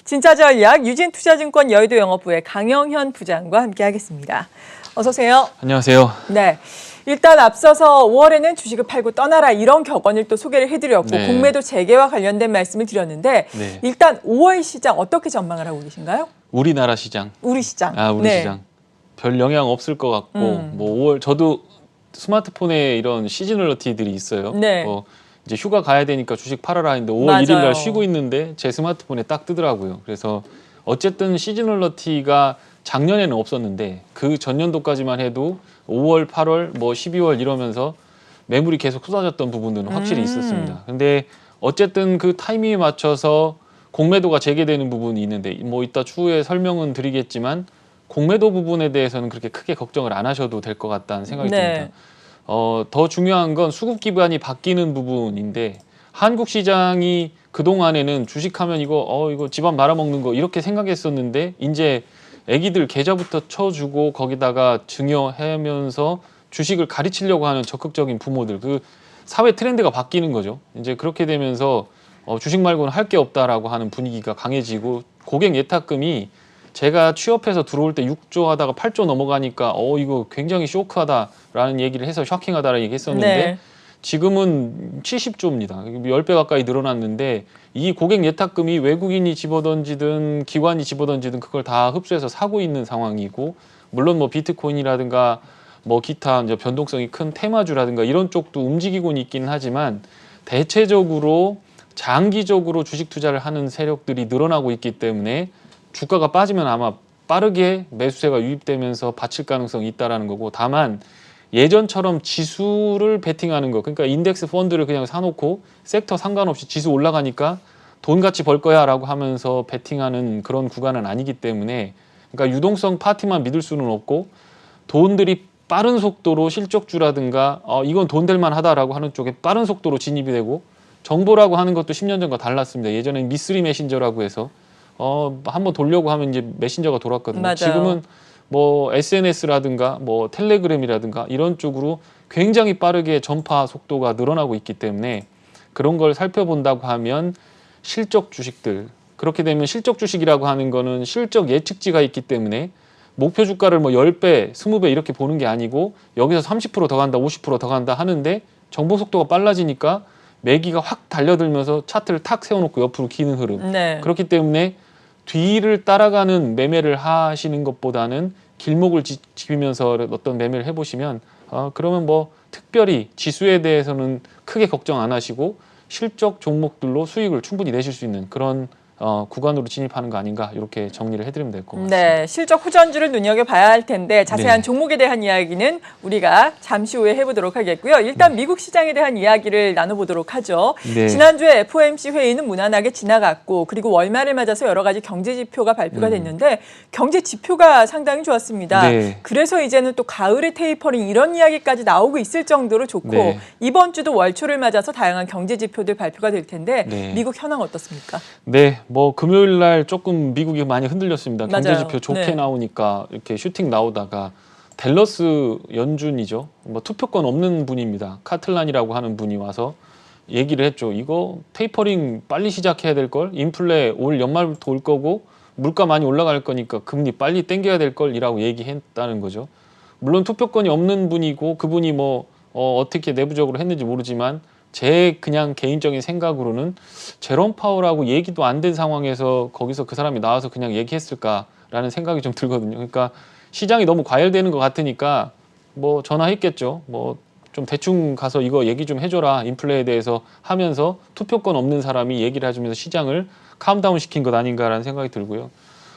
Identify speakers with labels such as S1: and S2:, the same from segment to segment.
S1: 진짜 전략 유진투자증권 여의도 영업부의 강영현 부장과 함께하겠습니다. 어서 오세요.
S2: 안녕하세요.
S1: 네. 일단 앞서서 5월에는 주식을 팔고 떠나라 이런 격언을 또 소개를 해드렸고
S2: 네.
S1: 공매도 재개와 관련된 말씀을 드렸는데
S2: 네.
S1: 일단 5월 시장 어떻게 전망을 하고 계신가요?
S2: 우리나라 시장.
S1: 우리 시장.
S2: 우리
S1: 네.
S2: 시장. 별 영향 없을 것 같고 뭐 5월 저도 스마트폰에 이런 시즈널러티들이 있어요.
S1: 네.
S2: 이제 휴가 가야 되니까 주식 팔아라 했는데 5월
S1: 맞아요.
S2: 1일 날 쉬고 있는데 제 스마트폰에 딱 뜨더라고요. 그래서 어쨌든 시즈널러티가 작년에는 없었는데 그 전년도까지만 해도 5월, 8월, 뭐 12월 이러면서 매물이 계속 쏟아졌던 부분들은 확실히 있었습니다. 근데 어쨌든 그 타이밍에 맞춰서 공매도가 재개되는 부분이 있는데 뭐 이따 추후에 설명은 드리겠지만 공매도 부분에 대해서는 그렇게 크게 걱정을 안 하셔도 될 것 같다는 생각이
S1: 네.
S2: 듭니다. 더 중요한 건 수급 기반이 바뀌는 부분인데 한국 시장이 그동안에는 주식하면 이거 집안 말아먹는 거 이렇게 생각했었는데 이제 애기들 계좌부터 쳐주고 거기다가 증여하면서 주식을 가르치려고 하는 적극적인 부모들 그 사회 트렌드가 바뀌는 거죠. 이제 그렇게 되면서 주식 말고는 할 게 없다라고 하는 분위기가 강해지고 고객 예탁금이 제가 취업해서 들어올 때 6조 하다가 8조 넘어가니까 이거 굉장히 쇼크하다라는 얘기를 해서 셔킹하다라는 얘기 했었는데
S1: 네.
S2: 지금은 70조입니다. 10배 가까이 늘어났는데 이 고객 예탁금이 외국인이 집어던지든 기관이 집어던지든 그걸 다 흡수해서 사고 있는 상황이고 물론 뭐 비트코인이라든가 뭐 기타 이제 변동성이 큰 테마주라든가 이런 쪽도 움직이고는 있기는 하지만 대체적으로 장기적으로 주식 투자를 하는 세력들이 늘어나고 있기 때문에 주가가 빠지면 아마 빠르게 매수세가 유입되면서 받칠 가능성이 있다라는 거고 다만 예전처럼 지수를 베팅하는 거 그러니까 인덱스 펀드를 그냥 사놓고 섹터 상관없이 지수 올라가니까 돈 같이 벌 거야 라고 하면서 베팅하는 그런 구간은 아니기 때문에 그러니까 유동성 파티만 믿을 수는 없고 돈들이 빠른 속도로 실적주라든가 이건 돈 될 만하다라고 하는 쪽에 빠른 속도로 진입이 되고 정보라고 하는 것도 10년 전과 달랐습니다. 예전엔 미쓰리 메신저라고 해서 한번 돌려고 하면 이제 메신저가 돌았거든요.
S1: 맞아요.
S2: 지금은 뭐 SNS라든가 뭐 텔레그램이라든가 이런 쪽으로 굉장히 빠르게 전파 속도가 늘어나고 있기 때문에 그런 걸 살펴본다고 하면 실적 주식들 그렇게 되면 실적 주식이라고 하는 거는 실적 예측치가 있기 때문에 목표 주가를 뭐 10배, 20배 이렇게 보는 게 아니고 여기서 30% 더 간다, 50% 더 간다 하는데 정보 속도가 빨라지니까 매기가 확 달려들면서 차트를 탁 세워놓고 옆으로 기는 흐름.
S1: 네.
S2: 그렇기 때문에 뒤를 따라가는 매매를 하시는 것보다는 길목을 지키면서 어떤 매매를 해보시면 그러면 뭐 특별히 지수에 대해서는 크게 걱정 안 하시고 실적 종목들로 수익을 충분히 내실 수 있는 그런 구간으로 진입하는 거 아닌가 이렇게 정리를 해드리면 될 것 같습니다.
S1: 네, 실적 후전주를 눈여겨봐야 할 텐데 자세한
S2: 네.
S1: 종목에 대한 이야기는 우리가 잠시 후에 해보도록 하겠고요. 일단 미국 시장에 대한 이야기를 나눠보도록 하죠.
S2: 네.
S1: 지난주에 FOMC 회의는 무난하게 지나갔고 그리고 월말을 맞아서 여러 가지 경제 지표가 발표가 됐는데 경제 지표가 상당히 좋았습니다.
S2: 네.
S1: 그래서 이제는 또 가을의 테이퍼링 이런 이야기까지 나오고 있을 정도로 좋고
S2: 네.
S1: 이번 주도 월초를 맞아서 다양한 경제 지표들 발표가 될 텐데
S2: 네.
S1: 미국 현황 어떻습니까?
S2: 네, 뭐 금요일 날 조금 미국이 많이 흔들렸습니다.
S1: 맞아요.
S2: 경제지표 좋게
S1: 네.
S2: 나오니까 이렇게 슈팅 나오다가 댈러스 연준이죠. 뭐 투표권 없는 분입니다. 카틀란이라고 하는 분이 와서 얘기를 했죠. 이거 테이퍼링 빨리 시작해야 될 걸. 인플레 올 연말부터 올 거고 물가 많이 올라갈 거니까 금리 빨리 땡겨야 될 걸이라고 얘기했다는 거죠. 물론 투표권이 없는 분이고 그분이 뭐 어떻게 내부적으로 했는지 모르지만 제 그냥 개인적인 생각으로는 제롬 파월하고 얘기도 안 된 상황에서 거기서 그 사람이 나와서 그냥 얘기했을까라는 생각이 좀 들거든요. 그러니까 시장이 너무 과열되는 것 같으니까 뭐 전화했겠죠. 뭐 좀 대충 가서 이거 얘기 좀 해줘라 인플레에 대해서 하면서 투표권 없는 사람이 얘기를 해주면서 시장을 캄다운 시킨 것 아닌가라는 생각이 들고요.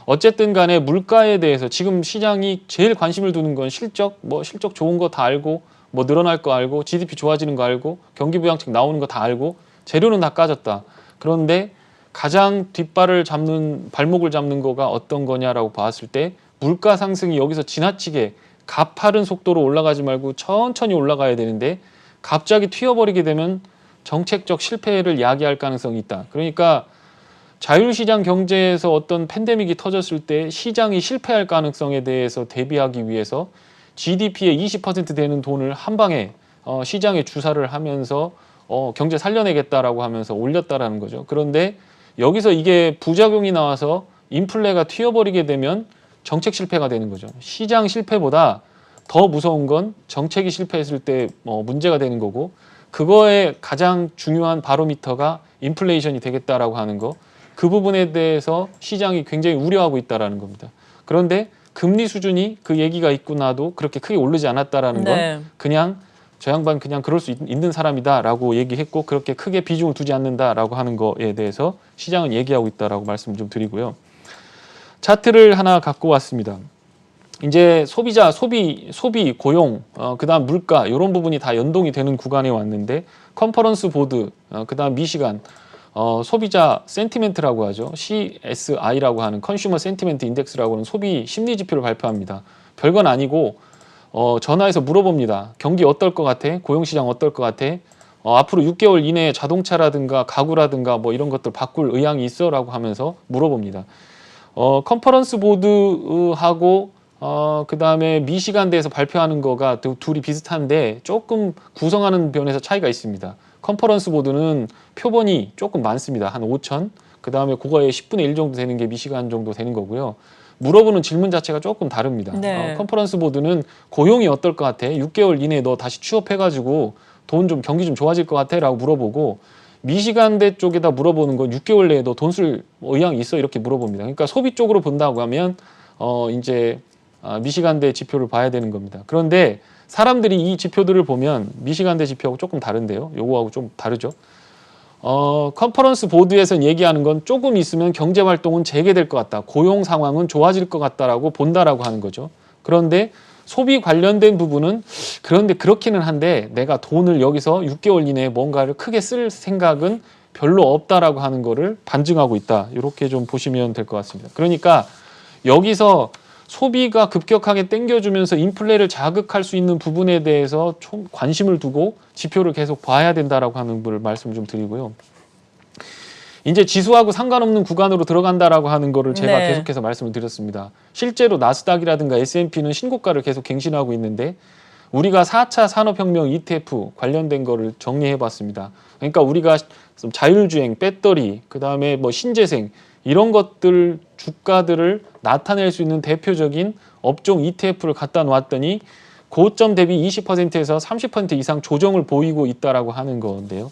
S2: 어쨌든 간에 물가에 대해서 지금 시장이 제일 관심을 두는 건 실적, 뭐 실적 좋은 거 다 알고 뭐 늘어날 거 알고 GDP 좋아지는 거 알고 경기 부양책 나오는 거 다 알고 재료는 다 까졌다. 그런데 가장 뒷발을 잡는 발목을 잡는 거가 어떤 거냐라고 봤을 때 물가 상승이 여기서 지나치게 가파른 속도로 올라가지 말고 천천히 올라가야 되는데 갑자기 튀어버리게 되면 정책적 실패를 야기할 가능성이 있다. 그러니까 자율시장 경제에서 어떤 팬데믹이 터졌을 때 시장이 실패할 가능성에 대해서 대비하기 위해서 GDP의 20% 되는 돈을 한 방에 시장에 주사를 하면서 경제 살려내겠다라고 하면서 올렸다라는 거죠. 그런데 여기서 이게 부작용이 나와서 인플레가 튀어버리게 되면 정책 실패가 되는 거죠. 시장 실패보다 더 무서운 건 정책이 실패했을 때 문제가 되는 거고, 그거에 가장 중요한 바로미터가 인플레이션이 되겠다라고 하는 거, 그 부분에 대해서 시장이 굉장히 우려하고 있다라는 겁니다. 그런데 금리 수준이 그 얘기가 있고 나도 그렇게 크게 오르지 않았다라는 건
S1: 네.
S2: 그냥 저 양반 그냥 그럴 수 있는 사람이다라고 얘기했고, 그렇게 크게 비중을 두지 않는다라고 하는 거에 대해서 시장은 얘기하고 있다라고 말씀 좀 드리고요. 차트를 하나 갖고 왔습니다. 이제 소비자, 소비, 고용, 그다음 물가 이런 부분이 다 연동이 되는 구간에 왔는데, 컨퍼런스 보드, 그다음 미시간, 소비자 센티멘트라고 하죠. CSI라고 하는 컨슈머 센티멘트 인덱스라고 하는 소비 심리 지표를 발표합니다. 별건 아니고 전화해서 물어봅니다. 경기 어떨 것 같아? 고용시장 어떨 것 같아? 앞으로 6개월 이내에 자동차라든가 가구라든가 뭐 이런 것들 바꿀 의향이 있어? 라고 하면서 물어봅니다. 컨퍼런스 보드하고 그 다음에 미시간대에서 발표하는 거가 둘이 비슷한데 조금 구성하는 면에서 차이가 있습니다. 컨퍼런스 보드는 표본이 조금 많습니다. 한 5천. 그 다음에 그거의 10분의 1 정도 되는 게 미시간 정도 되는 거고요. 물어보는 질문 자체가 조금 다릅니다.
S1: 네.
S2: 컨퍼런스 보드는 고용이 어떨 것 같아? 6개월 이내에 너 다시 취업해가지고 경기 좀 좋아질 것 같아? 라고 물어보고, 미시간대 쪽에다 물어보는 건 6개월 내에 너 돈 쓸 의향이 있어? 이렇게 물어봅니다. 그러니까 소비 쪽으로 본다고 하면 이제 미시간대 지표를 봐야 되는 겁니다. 그런데 사람들이 이 지표들을 보면 미시간대 지표하고 조금 다른데요. 요거하고 좀 다르죠. 컨퍼런스 보드에서는 얘기하는 건 조금 있으면 경제 활동은 재개될 것 같다. 고용 상황은 좋아질 것 같다라고 본다라고 하는 거죠. 그런데 소비 관련된 부분은 그런데 그렇기는 한데 내가 돈을 여기서 6개월 이내에 뭔가를 크게 쓸 생각은 별로 없다라고 하는 거를 반증하고 있다. 이렇게 좀 보시면 될 것 같습니다. 그러니까 여기서 소비가 급격하게 땡겨주면서 인플레를 자극할 수 있는 부분에 대해서 좀 관심을 두고 지표를 계속 봐야 된다라고 하는 걸 말씀 좀 드리고요. 이제 지수하고 상관없는 구간으로 들어간다라고 하는 거를 제가
S1: 네.
S2: 계속해서 말씀을 드렸습니다. 실제로 나스닥이라든가 S&P는 신고가를 계속 갱신하고 있는데, 우리가 4차 산업혁명 ETF 관련된 거를 정리해 봤습니다. 그러니까 우리가 자율주행, 배터리, 그 다음에 뭐 신재생 이런 것들 주가들을 나타낼 수 있는 대표적인 업종 ETF를 갖다 놓았더니 고점 대비 20%에서 30% 이상 조정을 보이고 있다라고 하는 건데요.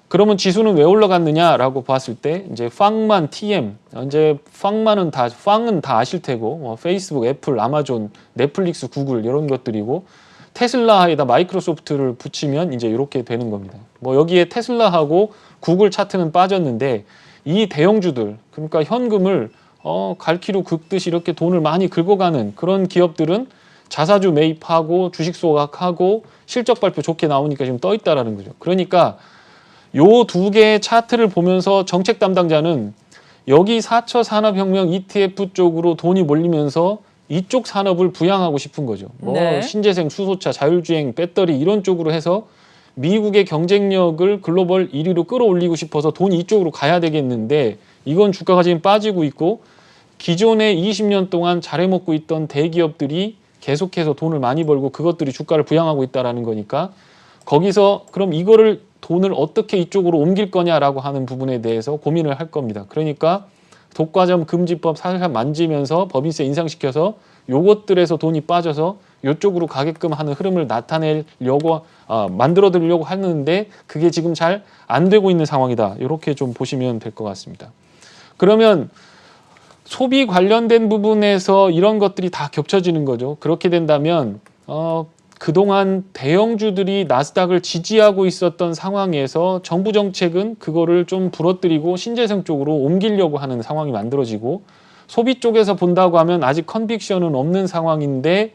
S2: 그러면 지수는 왜 올라갔느냐라고 봤을 때 이제 팡만, TM, 이제 팡은 다 아실 테고 페이스북, 애플, 아마존, 넷플릭스, 구글 이런 것들이고, 테슬라에다 마이크로소프트를 붙이면 이제 이렇게 되는 겁니다. 뭐 여기에 테슬라하고 구글 차트는 빠졌는데 이 대형주들, 그러니까 현금을 갈퀴로 긁듯이 이렇게 돈을 많이 긁어가는 그런 기업들은 자사주 매입하고 주식 소각하고 실적 발표 좋게 나오니까 지금 떠 있다라는 거죠. 그러니까 요 두 개의 차트를 보면서 정책 담당자는 여기 4차 산업혁명 ETF 쪽으로 돈이 몰리면서 이쪽 산업을 부양하고 싶은 거죠. 뭐
S1: 네.
S2: 신재생, 수소차, 자율주행, 배터리 이런 쪽으로 해서 미국의 경쟁력을 글로벌 1위로 끌어올리고 싶어서 돈이 이쪽으로 가야 되겠는데, 이건 주가가 지금 빠지고 있고 기존에 20년 동안 잘해먹고 있던 대기업들이 계속해서 돈을 많이 벌고 그것들이 주가를 부양하고 있다는 거니까, 거기서 그럼 이거를 돈을 어떻게 이쪽으로 옮길 거냐라고 하는 부분에 대해서 고민을 할 겁니다. 그러니까 독과점 금지법 살살 만지면서 법인세 인상시켜서 요것들에서 돈이 빠져서 요쪽으로 가게끔 하는 흐름을 만들어드리려고 하는데, 그게 지금 잘 안 되고 있는 상황이다. 이렇게 좀 보시면 될 것 같습니다. 그러면 소비 관련된 부분에서 이런 것들이 다 겹쳐지는 거죠. 그렇게 된다면 그동안 대형주들이 나스닥을 지지하고 있었던 상황에서 정부 정책은 그거를 좀 부러뜨리고 신재생 쪽으로 옮기려고 하는 상황이 만들어지고, 소비 쪽에서 본다고 하면 아직 컨빅션은 없는 상황인데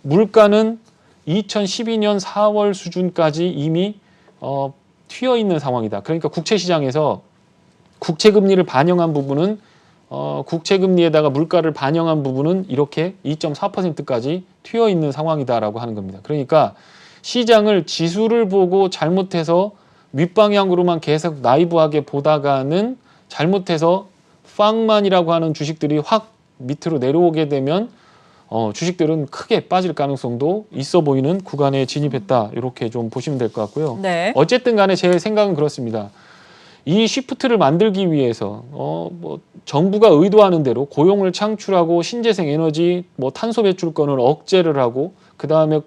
S2: 물가는 2012년 4월 수준까지 이미 튀어 있는 상황이다. 그러니까 국채시장에서 국채금리를 반영한 부분은 국채금리에다가 물가를 반영한 부분은 이렇게 2.4%까지 튀어 있는 상황이다라고 하는 겁니다. 그러니까 시장을 지수를 보고 잘못해서 윗방향으로만 계속 나이브하게 보다가는 잘못해서 팡만이라고 하는 주식들이 확 밑으로 내려오게 되면 주식들은 크게 빠질 가능성도 있어 보이는 구간에 진입했다. 이렇게 좀 보시면 될 것 같고요.
S1: 네.
S2: 어쨌든 간에 제 생각은 그렇습니다. 이 시프트를 만들기 위해서 뭐 정부가 의도하는 대로 고용을 창출하고 신재생 에너지, 뭐 탄소 배출권을 억제를 하고 그 다음에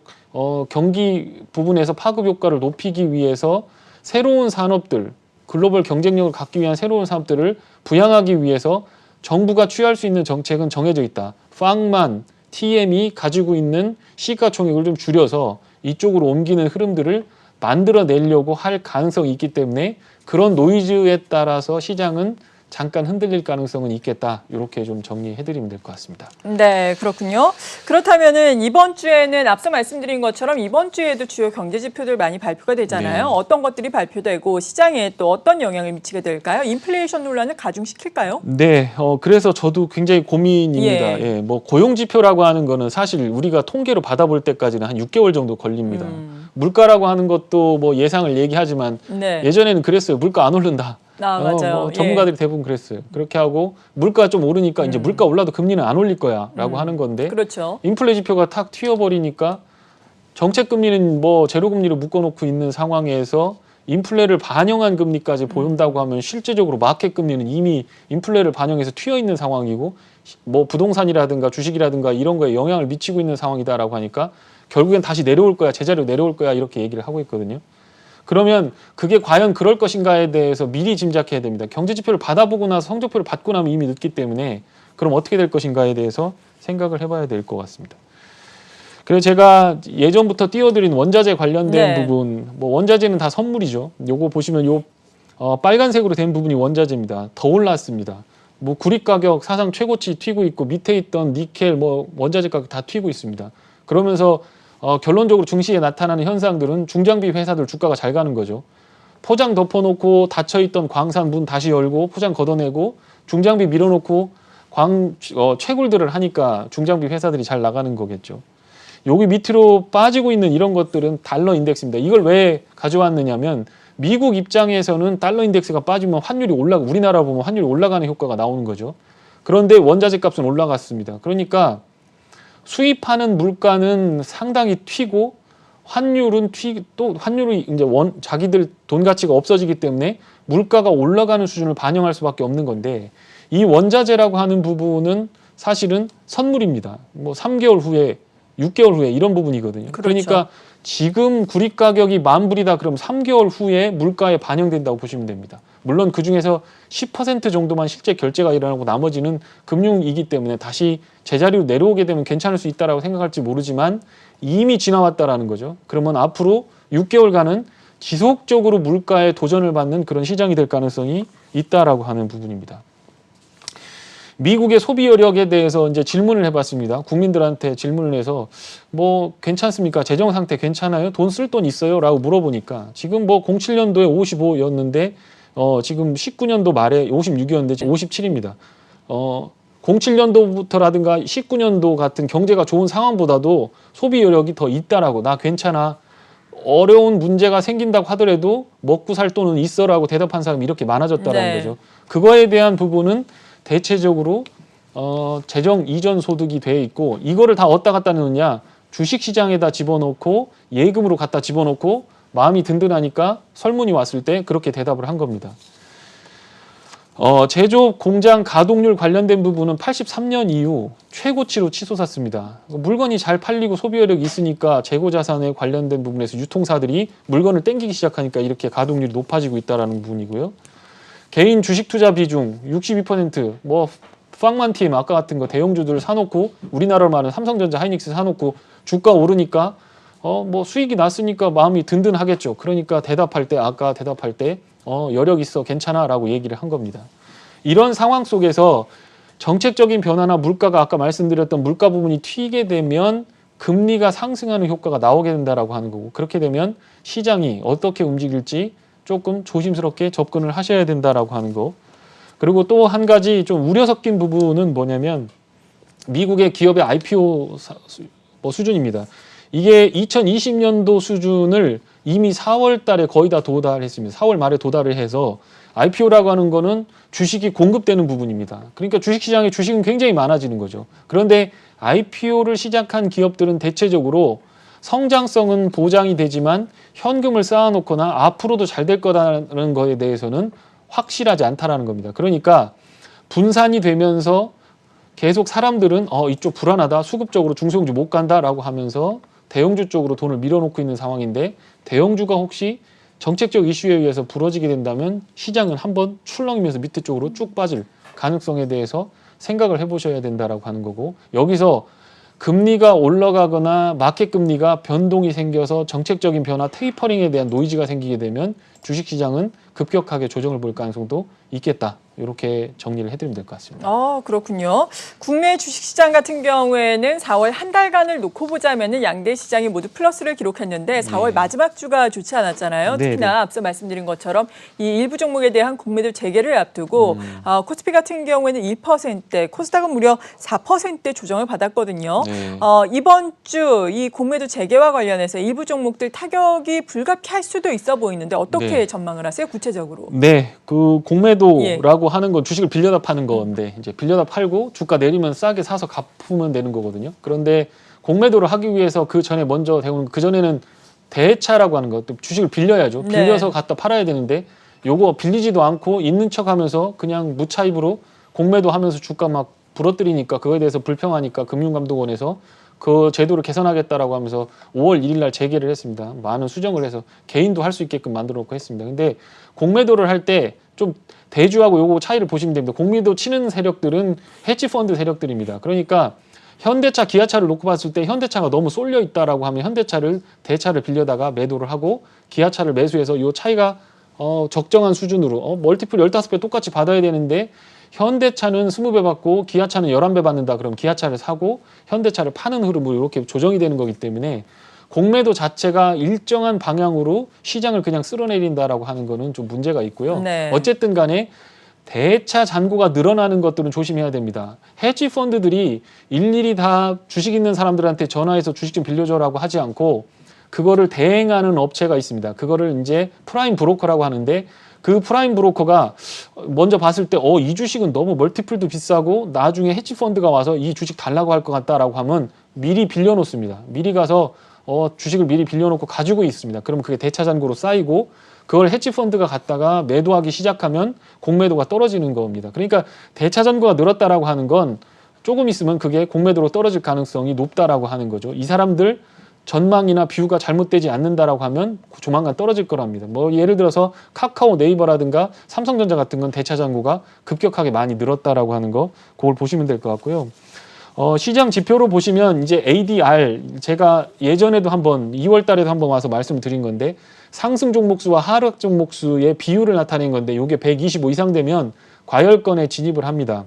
S2: 경기 부분에서 파급 효과를 높이기 위해서 새로운 산업들, 글로벌 경쟁력을 갖기 위한 새로운 산업들을 부양하기 위해서 정부가 취할 수 있는 정책은 정해져 있다. 팡만, TM이 가지고 있는 시가총액을 좀 줄여서 이쪽으로 옮기는 흐름들을 만들어내려고 할 가능성이 있기 때문에 그런 노이즈에 따라서 시장은 잠깐 흔들릴 가능성은 있겠다. 이렇게 좀 정리해드리면 될 것 같습니다.
S1: 네, 그렇군요. 그렇다면은 이번 주에는 앞서 말씀드린 것처럼 이번 주에도 주요 경제 지표들 많이 발표가 되잖아요.
S2: 네.
S1: 어떤 것들이 발표되고 시장에 또 어떤 영향을 미치게 될까요? 인플레이션 논란을 가중시킬까요?
S2: 네, 그래서 저도 굉장히 고민입니다.
S1: 예.
S2: 뭐 고용 지표라고 하는 거는 사실 우리가 통계로 받아볼 때까지는 한 6개월 정도 걸립니다. 물가라고 하는 것도 뭐 예상을 얘기하지만
S1: 네.
S2: 예전에는 그랬어요. 물가 안 오른다.
S1: 맞아요.
S2: 전문가들이 대부분 그랬어요. 그렇게 하고 물가 좀 오르니까 이제 물가 올라도 금리는 안 올릴 거야라고 하는 건데
S1: 그렇죠.
S2: 인플레 지표가 탁 튀어버리니까 정책 금리는 뭐 제로 금리로 묶어놓고 있는 상황에서 인플레를 반영한 금리까지 보인다고 하면 실제적으로 마켓 금리는 이미 인플레를 반영해서 튀어 있는 상황이고 뭐 부동산이라든가 주식이라든가 이런 거에 영향을 미치고 있는 상황이다라고 하니까 결국엔 다시 내려올 거야, 제자리로 내려올 거야 이렇게 얘기를 하고 있거든요. 그러면 그게 과연 그럴 것인가에 대해서 미리 짐작해야 됩니다. 경제 지표를 받아보고 나서 성적표를 받고 나면 이미 늦기 때문에 그럼 어떻게 될 것인가에 대해서 생각을 해봐야 될 것 같습니다. 그래서 제가 예전부터 띄워드린 원자재 관련된
S1: 네.
S2: 부분, 뭐 원자재는 다 선물이죠. 요거 보시면 요 빨간색으로 된 부분이 원자재입니다. 더 올랐습니다. 뭐 구리 가격 사상 최고치 튀고 있고 밑에 있던 니켈, 뭐 원자재 가격 다 튀고 있습니다. 그러면서 결론적으로 증시에 나타나는 현상들은 중장비 회사들 주가가 잘 가는 거죠. 포장 덮어놓고 닫혀있던 광산 문 다시 열고 포장 걷어내고 중장비 밀어놓고 채굴들을 하니까 중장비 회사들이 잘 나가는 거겠죠. 여기 밑으로 빠지고 있는 이런 것들은 달러 인덱스입니다. 이걸 왜 가져왔느냐면 미국 입장에서는 달러 인덱스가 빠지면 환율이 우리나라 보면 환율이 올라가는 효과가 나오는 거죠. 그런데 원자재 값은 올라갔습니다. 그러니까 수입하는 물가는 상당히 튀고 환율은 또 환율이 이제 자기들 돈 가치가 없어지기 때문에 물가가 올라가는 수준을 반영할 수밖에 없는 건데 이 원자재라고 하는 부분은 사실은 선물입니다. 뭐 3개월 후에 6개월 후에 이런 부분이거든요.
S1: 그렇죠.
S2: 그러니까 지금 구리 가격이 10,000불이다 그럼 3개월 후에 물가에 반영된다고 보시면 됩니다. 물론 그중에서 10% 정도만 실제 결제가 일어나고 나머지는 금융이기 때문에 다시 제자리로 내려오게 되면 괜찮을 수 있다라고 생각할지 모르지만 이미 지나왔다라는 거죠. 그러면 앞으로 6개월간은 지속적으로 물가에 도전을 받는 그런 시장이 될 가능성이 있다라고 하는 부분입니다. 미국의 소비 여력에 대해서 이제 질문을 해봤습니다. 국민들한테 질문을 해서 뭐 괜찮습니까? 재정 상태 괜찮아요? 돈 쓸 돈 있어요? 라고 물어보니까 지금 뭐 07년도에 55였는데 지금 19년도 말에 56이었는데 지금 57입니다. 07년도부터라든가 19년도 같은 경제가 좋은 상황보다도 소비 여력이 더 있다라고 나 괜찮아. 어려운 문제가 생긴다고 하더라도 먹고 살 돈은 있어라고 대답한 사람이 이렇게 많아졌다라는 거죠. 그거에 대한 부분은 대체적으로 재정 이전 소득이 돼 있고 이거를 다 어디다 갖다 놓느냐 주식 시장에다 집어넣고 예금으로 갖다 집어넣고 마음이 든든하니까 설문이 왔을 때 그렇게 대답을 한 겁니다. 제조업 공장 가동률 관련된 부분은 83년 이후 최고치로 치솟았습니다. 물건이 잘 팔리고 소비여력이 있으니까 재고 자산에 관련된 부분에서 유통사들이 물건을 땡기기 시작하니까 이렇게 가동률이 높아지고 있다는 부분이고요. 개인 주식 투자 비중 62%, 뭐 팡만팀 아까 같은 거 대형주들을 사놓고 우리나라로 말하는 삼성전자, 하이닉스 사놓고 주가 오르니까 뭐 수익이 났으니까 마음이 든든하겠죠. 그러니까 아까 대답할 때 여력 있어 괜찮아라고 얘기를 한 겁니다. 이런 상황 속에서 정책적인 변화나 물가가 아까 말씀드렸던 물가 부분이 튀게 되면 금리가 상승하는 효과가 나오게 된다라고 하는 거고 그렇게 되면 시장이 어떻게 움직일지 조금 조심스럽게 접근을 하셔야 된다라고 하는 거. 그리고 또 한 가지 좀 우려 섞인 부분은 뭐냐면 미국의 기업의 IPO 수준입니다. 이게 2020년도 수준을 이미 4월 달에 거의 다 도달했습니다. 4월 말에 도달을 해서 IPO라고 하는 거는 주식이 공급되는 부분입니다. 그러니까 주식시장에 주식은 굉장히 많아지는 거죠. 그런데 IPO를 시작한 기업들은 대체적으로 성장성은 보장이 되지만 현금을 쌓아놓거나 앞으로도 잘 될 거라는 거에 대해서는 확실하지 않다라는 겁니다. 그러니까 분산이 되면서 계속 사람들은 이쪽 불안하다, 수급적으로 중소형주 못 간다라고 하면서 대형주 쪽으로 돈을 밀어놓고 있는 상황인데, 대형주가 혹시 정책적 이슈에 의해서 부러지게 된다면 시장은 한번 출렁이면서 밑에 쪽으로 쭉 빠질 가능성에 대해서 생각을 해보셔야 된다라고 하는 거고, 여기서 금리가 올라가거나 마켓 금리가 변동이 생겨서 정책적인 변화, 테이퍼링에 대한 노이즈가 생기게 되면 주식시장은 급격하게 조정을 볼 가능성도 있겠다. 이렇게 정리를 해드리면 될 것 같습니다.
S1: 그렇군요. 국내 주식시장 같은 경우에는 4월 한 달간을 놓고 보자면은 양대 시장이 모두 플러스를 기록했는데 4월 마지막 주가 좋지 않았잖아요.
S2: 네,
S1: 특히나 앞서 말씀드린 것처럼 이 일부 종목에 대한 공매도 재개를 앞두고 코스피 같은 경우에는 1%, 코스닥은 무려 4% 조정을 받았거든요.
S2: 네.
S1: 이번 주 이 공매도 재개와 관련해서 일부 종목들 타격이 불가피할 수도 있어 보이는데 어떻게
S2: 네.
S1: 전망을 하세요? 구체적으로.
S2: 네, 그 공매도라고 하는 건 주식을 빌려다 파는 건데, 이제 빌려다 팔고 주가 내리면 싸게 사서 갚으면 되는 거거든요. 그런데 공매도를 하기 위해서 그 전에 먼저 대우는, 그 전에는 대차라고 하는 것, 주식을 빌려야죠.
S1: 네.
S2: 빌려서 갖다 팔아야 되는데, 요거 빌리지도 않고 있는 척하면서 그냥 무차입으로 공매도 하면서 주가 막 부러뜨리니까, 그거에 대해서 불평하니까 금융감독원에서 그 제도를 개선하겠다라고 하면서 5월 1일 날 재개를 했습니다. 많은 수정을 해서 개인도 할 수 있게끔 만들어 놓고 했습니다. 근데 공매도를 할 때 좀 대주하고 요거 차이를 보시면 됩니다. 공매도 치는 세력들은 헤지펀드 세력들입니다. 그러니까 현대차, 기아차를 놓고 봤을 때 현대차가 너무 쏠려 있다라고 하면 현대차를 대차를 빌려다가 매도를 하고 기아차를 매수해서 요 차이가 적정한 수준으로 멀티플 15배 똑같이 받아야 되는데, 현대차는 20배 받고 기아차는 11배 받는다. 그럼 기아차를 사고 현대차를 파는 흐름으로 이렇게 조정이 되는 거기 때문에 공매도 자체가 일정한 방향으로 시장을 그냥 쓸어내린다라고 하는 거는 좀 문제가 있고요.
S1: 네.
S2: 어쨌든 간에 대차 잔고가 늘어나는 것들은 조심해야 됩니다. 헤지 펀드들이 일일이 다 주식 있는 사람들한테 전화해서 주식 좀 빌려줘라고 하지 않고 그거를 대행하는 업체가 있습니다. 그거를 이제 프라임 브로커라고 하는데, 그 프라임 브로커가 먼저 봤을 때 이 주식은 너무 멀티플도 비싸고 나중에 헤지 펀드가 와서 이 주식 달라고 할 것 같다라고 하면 미리 빌려놓습니다. 미리 가서 주식을 미리 빌려놓고 가지고 있습니다. 그러면 그게 대차 잔고로 쌓이고 그걸 헤지 펀드가 갖다가 매도하기 시작하면 공매도가 떨어지는 겁니다. 그러니까 대차 잔고가 늘었다라고 하는 건 조금 있으면 그게 공매도로 떨어질 가능성이 높다라고 하는 거죠. 이 사람들 전망이나 뷰가 잘못되지 않는다라고 하면 조만간 떨어질 거랍니다. 뭐 예를 들어서 카카오, 네이버라든가 삼성전자 같은 건 대차 잔고가 급격하게 많이 늘었다라고 하는 거, 그걸 보시면 될 것 같고요. 시장 지표로 보시면 이제 ADR, 제가 예전에도 한번 2월 달에도 한번 와서 말씀을 드린 건데, 상승 종목수와 하락 종목수의 비율을 나타낸 건데, 이게 125 이상 되면 과열권에 진입을 합니다.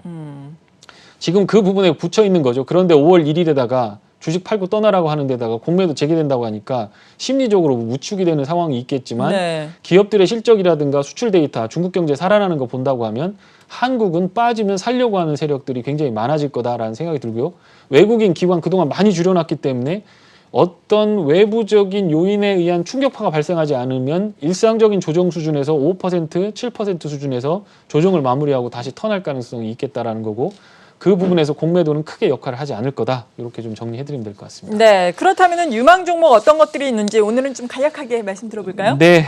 S2: 지금 그 부분에 붙여 있는 거죠. 그런데 5월 1일에다가 주식 팔고 떠나라고 하는 데다가 공매도 재개된다고 하니까 심리적으로 우측이 되는 상황이 있겠지만,
S1: 네.
S2: 기업들의 실적이라든가 수출 데이터, 중국 경제 살아나는 거 본다고 하면 한국은 빠지면 살려고 하는 세력들이 굉장히 많아질 거다라는 생각이 들고요. 외국인 기관 그동안 많이 줄여놨기 때문에 어떤 외부적인 요인에 의한 충격파가 발생하지 않으면 일상적인 조정 수준에서 5%, 7% 수준에서 조정을 마무리하고 다시 턴할 가능성이 있겠다라는 거고, 그 부분에서 공매도는 크게 역할을 하지 않을 거다. 이렇게 좀 정리해드리면 될 것 같습니다.
S1: 네, 그렇다면 유망 종목 어떤 것들이 있는지 오늘은 좀 간략하게 말씀 들어볼까요?
S2: 네,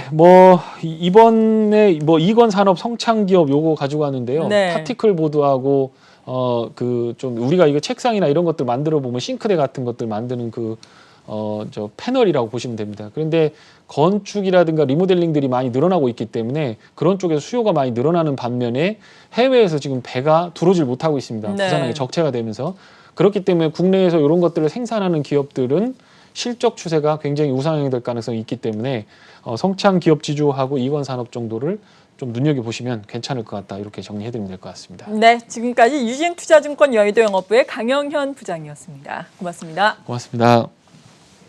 S2: 이번에 이건 산업 성창기업 요거 가지고 왔는데요.
S1: 네.
S2: 파티클 보드하고 그 좀 우리가 이거 책상이나 이런 것들 만들어 보면 싱크대 같은 것들 만드는 저 패널이라고 보시면 됩니다. 그런데 건축이라든가 리모델링들이 많이 늘어나고 있기 때문에 그런 쪽에서 수요가 많이 늘어나는 반면에 해외에서 지금 배가 들어오질 못하고 있습니다.
S1: 네.
S2: 부산항에 적체가 되면서. 그렇기 때문에 국내에서 이런 것들을 생산하는 기업들은 실적 추세가 굉장히 우상향이 될 가능성이 있기 때문에 성창 기업 지주하고 이건 산업 정도를 좀 눈여겨보시면 괜찮을 것 같다. 이렇게 정리해드리면 될 것 같습니다.
S1: 네, 지금까지 유진투자증권 여의도 영업부의 강영현 부장이었습니다. 고맙습니다.
S2: 고맙습니다.